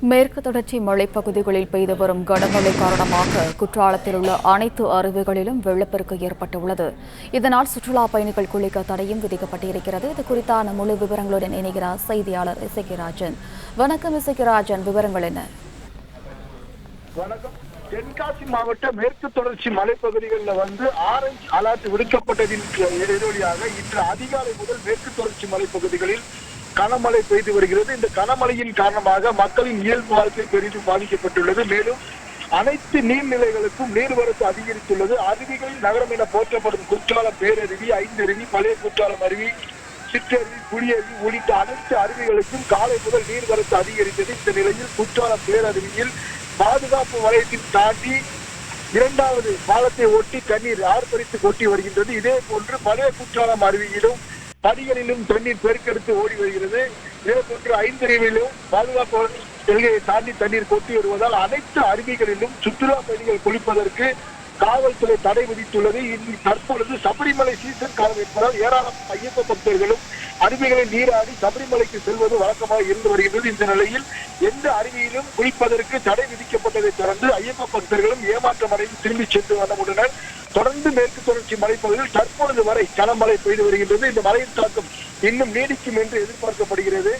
மேற்கு தொடர்ச்சி மலைப்பகுதிகளில் பெய்து வரும் கனமழை காரணமாக குற்றாலத்தில் உள்ள அனைத்து அருவிகளிலும் வெள்ளப்பெருக்கு ஏற்பட்டுள்ளது. இதனால் சுற்றுலா பயணிகள் குளிக்க தடையும் விதிக்கப்பட்டிருக்கிறது. இது குறித்தான முழு விவரங்களுடன் இணைகிறார் செய்தியாளர் இசக்கிராஜன். வணக்கம் இசக்கிராஜன், விவரங்கள் என்ன? வணக்கம். தென்காசி மாவட்ட மேற்கு தொடர்ச்சி மலைப்பகுதிகளில் ஆரஞ்சு அலர்ட் விடுக்கப்பட்டதின் எதிரொலியாக இன்று அதிகாலை முதல் மேற்கு தொடர்ச்சி மலைப்பகுதிகளில் கனமழை பெய்து வருகிறது. இந்த கனமழையின் காரணமாக மக்களின் இயல்பு வாழ்க்கை பெரிதும் பாதிக்கப்பட்டுள்ளது. மேலும் அனைத்து நீர்நிலைகளுக்கும் நீர்வரத்து அதிகரித்துள்ளது. அருவிகளில் நகரம் என போற்றப்படும் குற்றாலம் பேரருவி, ஐந்தருவி, பழைய குற்றாலம் அருவி, சிற்றருவி, குடியருவி உள்ளிட்ட அனைத்து அருவிகளுக்கும் காலை முதல் நீர்வரத்து அதிகரித்தது. இந்த நிலையில் குற்றாலம் பேரருவியில் பாதுகாப்பு வலயத்தில் தாண்டி இரண்டாவது பாலத்தை ஒட்டி தண்ணீர் ஆர்ப்பரித்து கொட்டி வருகின்றது. இதே போன்று பழைய குற்றாலம் அருவியிலும் படிகளிலும் தண்ணீர் பெருக்கெடுத்து ஓடி வருகிறது. இதே போன்று ஐந்தருவியிலும் பாதுகாப்பு எல்கையை தாண்டி தண்ணீர் கொட்டி வருவதால் அனைத்து அருவிகளிலும் சுற்றுலா பயணிகள் குளிப்பதற்கு காவல்துறை தடை விதித்துள்ளது. தற்பொழுது சபரிமலை சீசன் காலம் என்பதால் ஏராளமான ஐயப்ப பக்தர்களும் அருவிகளில் நீராடி சபரிமலைக்கு செல்வது வழக்கமாக இருந்து வருகின்றது. இந்த நிலையில் எந்த அருவியிலும் குளிப்பதற்கு தடை விதிக்கப்பட்டதை தொடர்ந்து ஐயப்ப பக்தர்களும் ஏமாற்றம் அடைந்து திரும்பி சென்று வந்தவுடனர் தொடர்ந்து மேற்கு தொடர்ச்சி மலைப்பகுதியில் தற்பொழுது வரை கனமழை பெய்து வருகின்றது. இந்த மழையின் தாக்கம் இன்னும் நீடிக்கும் என்று எதிர்பார்க்கப்படுகிறது.